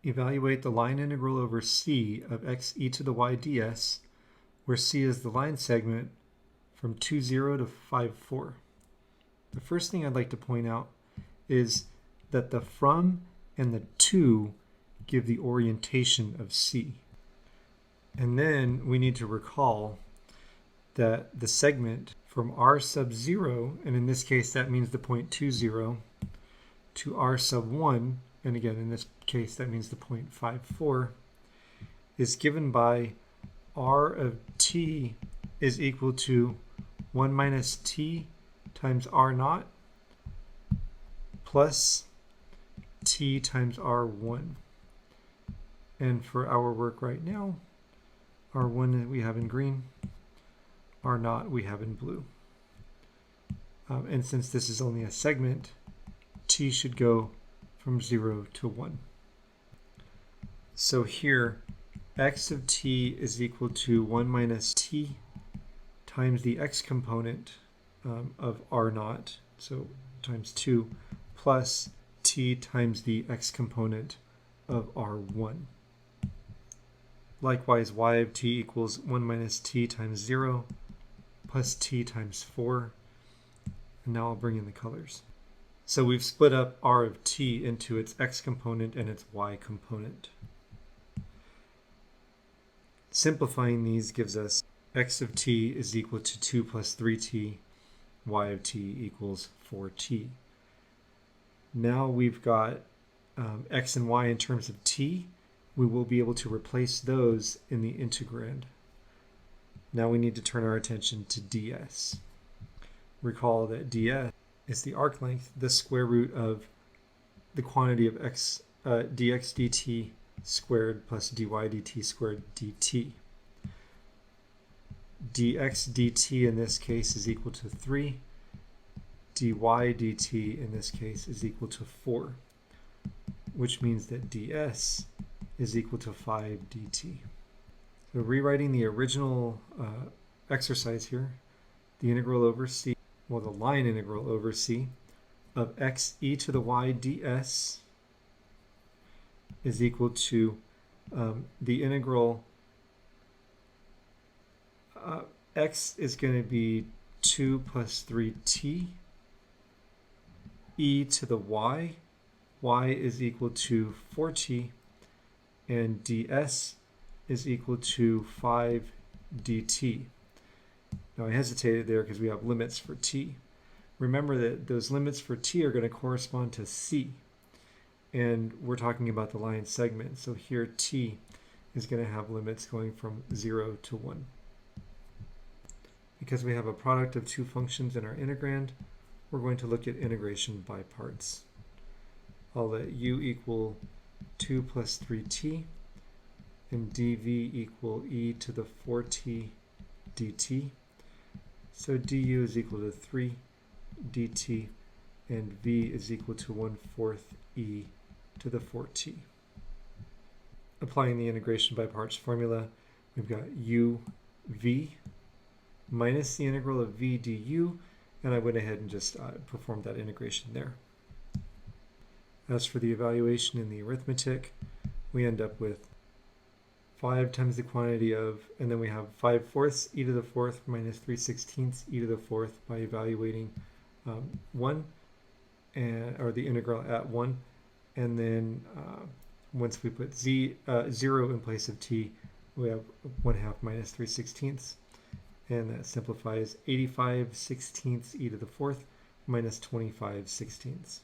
Evaluate the line integral over c of x e to the y ds, where c is the line segment from 2, 0 to 5, 4. The first thing I'd like to point out is that the from and the to give the orientation of c. And then we need to recall that the segment from r sub 0, and in this case that means the point 2, 0, to r sub 1, and again in this case that means the point 5, 4, is given by r of t is equal to 1 minus t times r naught plus t times r1. And for our work right now, r1 we have in green, r naught we have in blue. And since this is only a segment, t should go from 0 to 1. So here, x of t is equal to 1 minus t times the x component of r naught, so times 2, plus t times the x component of r1. Likewise, y of t equals 1 minus t times 0 plus t times 4. And now I'll bring in the colors. So we've split up r of t into its x component and its y component. Simplifying these gives us x of t is equal to 2 plus 3t, y of t equals 4t. Now we've got x and y in terms of t. We will be able to replace those in the integrand. Now we need to turn our attention to ds. Recall that ds is the arc length, the square root of the quantity of x dx dt squared plus dy dt squared dt. Dx dt in this case is equal to 3. Dy dt in this case is equal to 4, which means that ds is equal to 5 dt. So rewriting the original exercise here, the integral over c, well, the line integral over c of x e to the y ds is equal to the integral x is going to be 2 plus 3t e to the y is equal to 4t, and ds is equal to 5 dt. Now I hesitated there because we have limits for t. Remember that those limits for t are going to correspond to c, and we're talking about the line segment, so here t is going to have limits going from 0 to 1. Because we have a product of two functions in our integrand, we're going to look at integration by parts. I'll let u equal 2 plus 3t and dv equal e to the 4t dt. So du is equal to 3 dt and v is equal to 1/4 e to the 4t. Applying the integration by parts formula, we've got uv minus the integral of v du, and I went ahead and just performed that integration there. As for the evaluation in the arithmetic, we end up with 5 times the quantity of, and then we have 5/4 e to the 4th minus 3/16 e to the 4th by evaluating 1, or the integral at 1. And then once we put 0 in place of t, we have 1/2 minus 3/16. And that simplifies 85/16 e to the 4th minus 25/16.